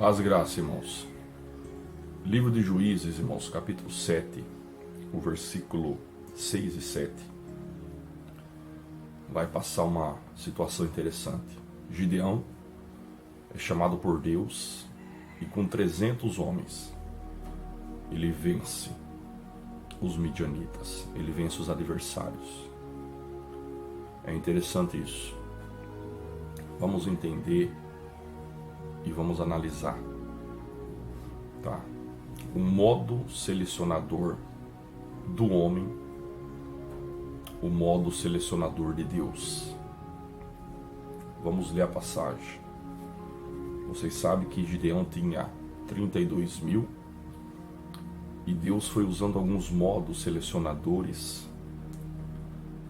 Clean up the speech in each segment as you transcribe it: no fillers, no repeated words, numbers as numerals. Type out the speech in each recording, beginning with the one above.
Paz e graça, irmãos. Livro de Juízes, irmãos, capítulo 7, o versículo 6 e 7. Vai passar uma situação interessante. Gideão é chamado por Deus e com 300 homens ele vence os midianitas, ele vence os adversários. É interessante isso. Vamos entender e vamos analisar, tá? O modo selecionador do homem, o modo selecionador de Deus. Vamos ler a passagem. Vocês sabem que Gideão tinha 32 mil e Deus foi usando alguns modos selecionadores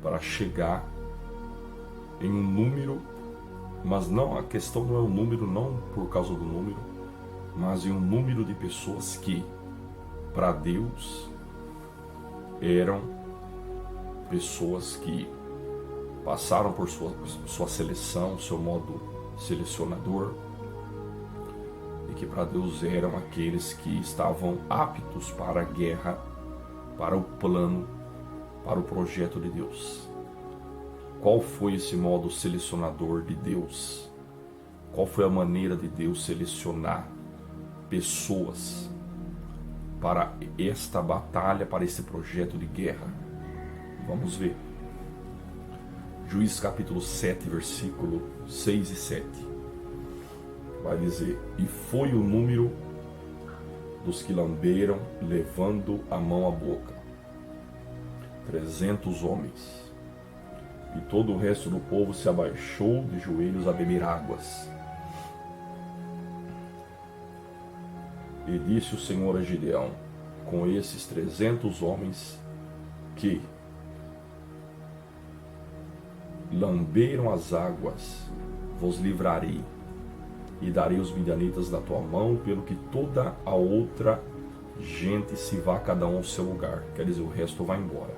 para chegar em um número, mas não, a questão não é o número, não por causa do número, mas em um número de pessoas que, para Deus, eram pessoas que passaram por sua seleção, seu modo selecionador, e que para Deus eram aqueles que estavam aptos para a guerra, para o plano, para o projeto de Deus. Qual foi esse modo selecionador de Deus? Qual foi a maneira de Deus selecionar pessoas para esta batalha, para esse projeto de guerra? Vamos ver. Juízes capítulo 7, versículo 6 e 7. Vai dizer: e foi o número dos que lamberam, levando a mão à boca, 300 homens. E todo o resto do povo se abaixou de joelhos a beber águas. E disse o Senhor a Gideão: com esses 300 homens que lamberam as águas, vos livrarei, e darei os midianitas da tua mão, pelo que toda a outra gente se vá cada um ao seu lugar. Quer dizer, o resto vai embora.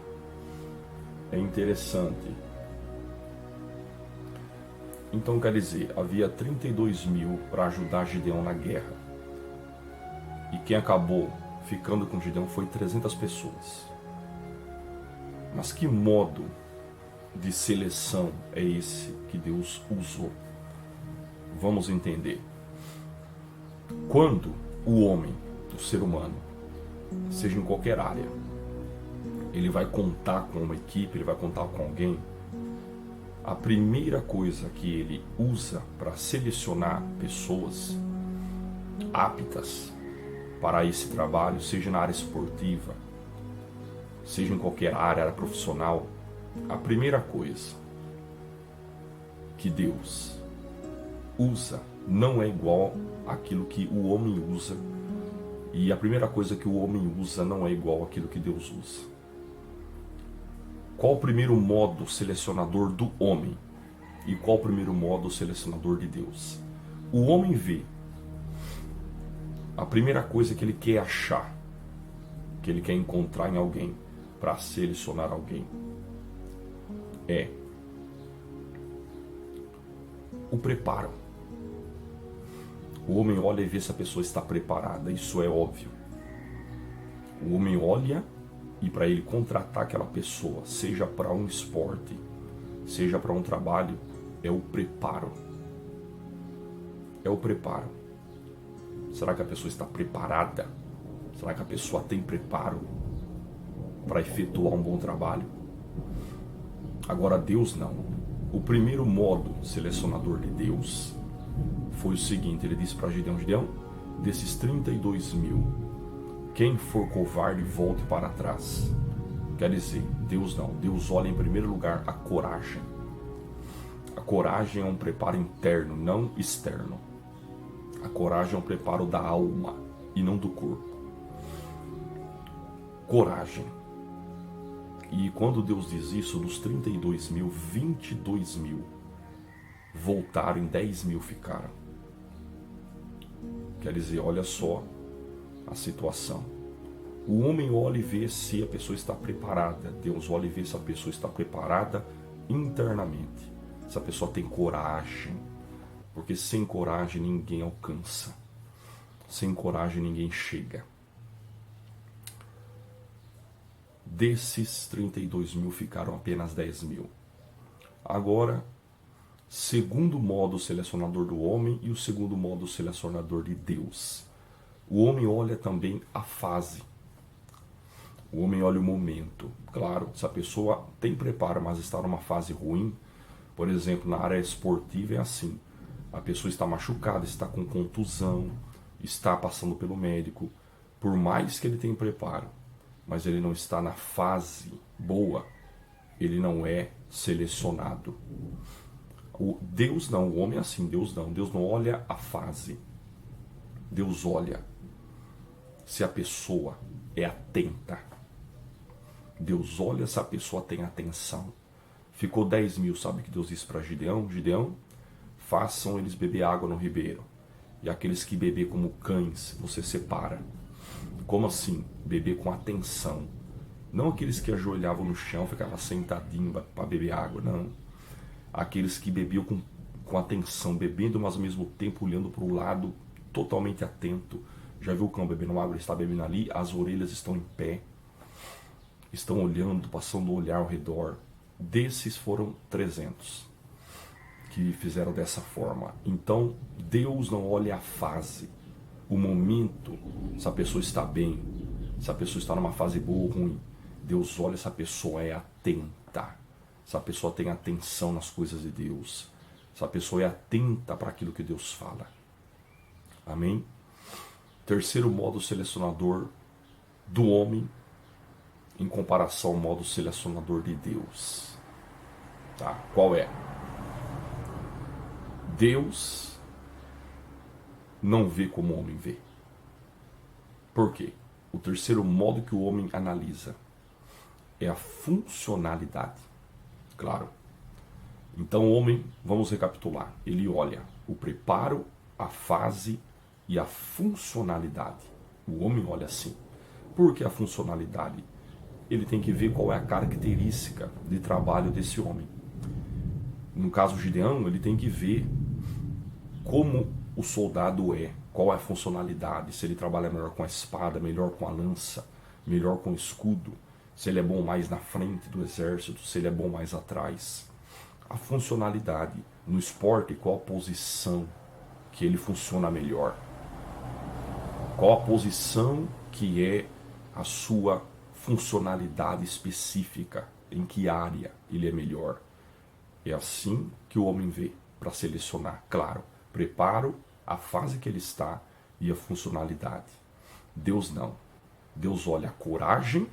É interessante. Então, quer dizer, havia 32 mil para ajudar Gideão na guerra. E quem acabou ficando com Gideão foi 300 pessoas. Mas que modo de seleção é esse que Deus usou? Vamos entender. Quando o homem, o ser humano, seja em qualquer área, ele vai contar com uma equipe, ele vai contar com alguém, a primeira coisa que ele usa para selecionar pessoas aptas para esse trabalho, seja na área esportiva, seja em qualquer área profissional, a primeira coisa que Deus usa não é igual àquilo que o homem usa, e a primeira coisa que o homem usa não é igual àquilo que Deus usa. Qual o primeiro modo selecionador do homem e qual o primeiro modo selecionador de Deus? O homem vê a primeira coisa que ele quer achar, que ele quer encontrar em alguém para selecionar alguém, é o preparo. O homem olha e vê se a pessoa está preparada, isso é óbvio. O homem olha e para ele contratar aquela pessoa, seja para um esporte, seja para um trabalho, é o preparo. É o preparo. Será que a pessoa está preparada? Será que a pessoa tem preparo para efetuar um bom trabalho? Agora Deus não. O primeiro modo selecionador de Deus foi o seguinte: ele disse para Gideão: Gideão, desses 32 mil, quem for covarde, volte para trás. Quer dizer, Deus não. Deus olha em primeiro lugar a coragem. A coragem é um preparo interno, não externo. A coragem é um preparo da alma e não do corpo. Coragem. E quando Deus diz isso, dos 32 mil, 22 mil voltaram e 10 mil ficaram. Quer dizer, olha só a situação. O homem olha e vê se a pessoa está preparada. Deus olha e vê se a pessoa está preparada internamente. Se a pessoa tem coragem. Porque sem coragem ninguém alcança. sem coragem ninguém chega. Desses 32 mil ficaram apenas 10 mil. Agora, segundo modo selecionador do homem e o segundo modo selecionador de Deus. O homem olha também a fase. O homem olha o momento. Claro, se a pessoa tem preparo, mas está numa fase ruim, por exemplo, na área esportiva é assim. A pessoa está machucada, está com contusão, está passando pelo médico. Por mais que ele tenha preparo, mas ele não está na fase boa, ele não é selecionado. Deus não, o homem é assim, Deus não olha a fase. Deus olha se a pessoa é atenta. Deus olha se a pessoa tem atenção. Ficou 10 mil, sabe o que Deus disse para Gideão? Gideão, façam eles beber água no ribeiro. E aqueles que beber como cães, você separa. Como assim? Beber com atenção. Não aqueles que ajoelhavam no chão, ficavam sentadinhos para beber água, não. Aqueles que bebiam com atenção, bebendo, mas ao mesmo tempo olhando para o lado, totalmente atento. Já viu o cão bebendo água? Ele está bebendo ali, as orelhas estão em pé. Estão olhando, passando o olhar ao redor. Desses foram 300 que fizeram dessa forma. Então, Deus não olha a fase, o momento, se a pessoa está bem, se a pessoa está numa fase boa ou ruim. Deus olha se a pessoa é atenta, se a pessoa tem atenção nas coisas de Deus, se a pessoa é atenta para aquilo que Deus fala. Amém? Terceiro modo selecionador do homem em comparação ao modo selecionador de Deus. Tá? Qual é? Deus não vê como o homem vê. Por quê? O terceiro modo que o homem analisa é a funcionalidade. Claro. Então o homem, vamos recapitular, ele olha o preparo, a fase e a funcionalidade. O homem olha assim. Por que a funcionalidade? Ele tem que ver qual é a característica de trabalho desse homem. No caso Gideão, ele tem que ver como o soldado é, qual é a funcionalidade, se ele trabalha melhor com a espada, melhor com a lança, melhor com o escudo, se ele é bom mais na frente do exército, se ele é bom mais atrás. A funcionalidade no esporte, qual a posição que ele funciona melhor, qual a posição que é a sua funcionalidade específica, em que área ele é melhor. É assim que o homem vê para selecionar, claro, preparo, a fase que ele está e a funcionalidade. Deus não. Deus olha a coragem,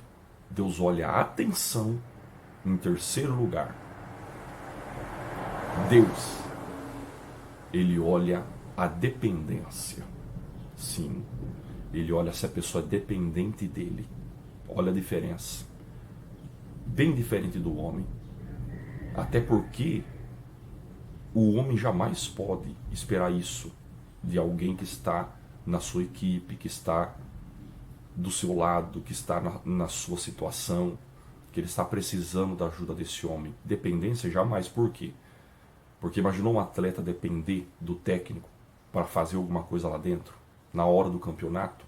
Deus olha a atenção. Em terceiro lugar, Deus, ele olha a dependência. Sim, ele olha se a pessoa é dependente dele. Olha a diferença. Bem diferente do homem. Até porque o homem jamais pode esperar isso de alguém que está na sua equipe, que está do seu lado, que está na sua situação, que ele está precisando da ajuda desse homem. Dependência jamais. Por quê? Porque imaginou um atleta depender do técnico para fazer alguma coisa lá dentro, na hora do campeonato?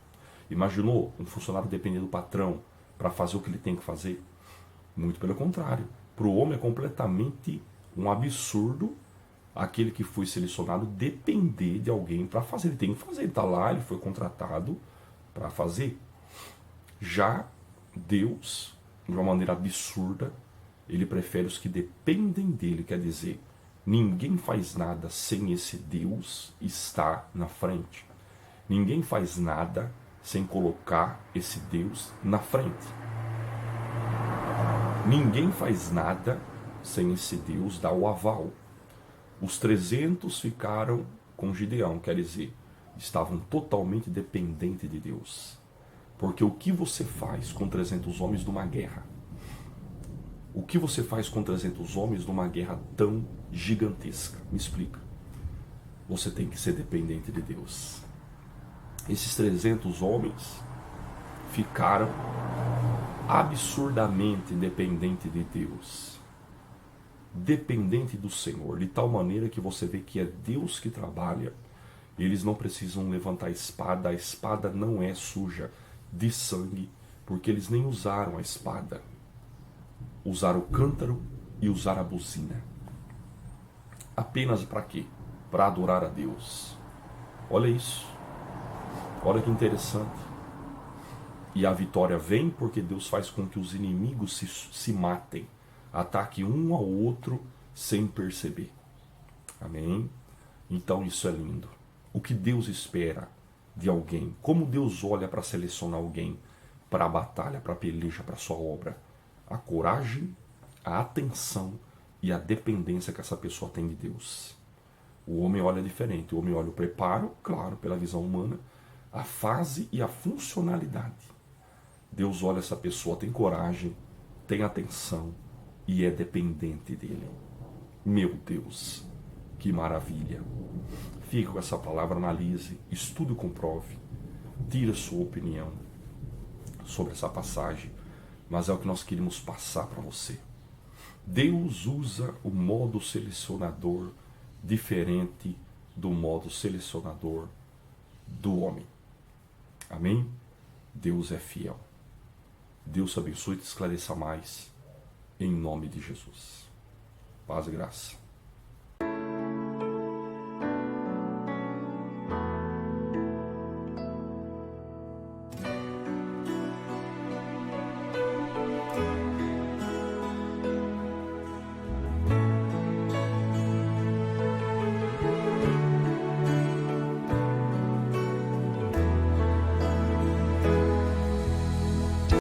Imaginou um funcionário depender do patrão para fazer o que ele tem que fazer? Muito pelo contrário. Para o homem é completamente um absurdo aquele que foi selecionado depender de alguém para fazer. Ele tem que fazer, ele está lá, ele foi contratado para fazer. Já Deus, de uma maneira absurda, ele prefere os que dependem dele, quer dizer, ninguém faz nada sem esse Deus estar na frente. Ninguém faz nada sem colocar esse Deus na frente. Ninguém faz nada sem esse Deus dar o aval. Os 300 ficaram com Gideão, quer dizer, estavam totalmente dependentes de Deus. Porque o que você faz com 300 homens numa guerra? O que você faz com 300 homens numa guerra tão gigantesca? Me explica. Você tem que ser dependente de Deus. Esses 300 homens ficaram absurdamente dependentes de Deus. Dependente do Senhor, de tal maneira que você vê que é Deus que trabalha Eles não precisam levantar a espada não é suja de sangue, porque eles nem usaram a espada. Usaram o cântaro e usaram a buzina. Apenas para quê? Para adorar a Deus. Olha isso. Olha que interessante. E a vitória vem porque Deus faz com que os inimigos se matem, ataquem um ao outro sem perceber. Amém? Então isso é lindo. O que Deus espera de alguém? Como Deus olha para selecionar alguém para a batalha, para a peleja, para a sua obra? A coragem, a atenção e a dependência que essa pessoa tem de Deus. O homem olha diferente. O homem olha o preparo, claro, pela visão humana, a fase e a funcionalidade. Deus olha essa pessoa, tem coragem, tem atenção e é dependente dele. Meu Deus, que maravilha. Fique com essa palavra, analise, estude e comprove, tire a sua opinião sobre essa passagem, mas é o que nós queremos passar para você. Deus usa o modo selecionador diferente do modo selecionador do homem. Amém? Deus é fiel. Deus te abençoe e te esclareça mais, em nome de Jesus. Paz e graça.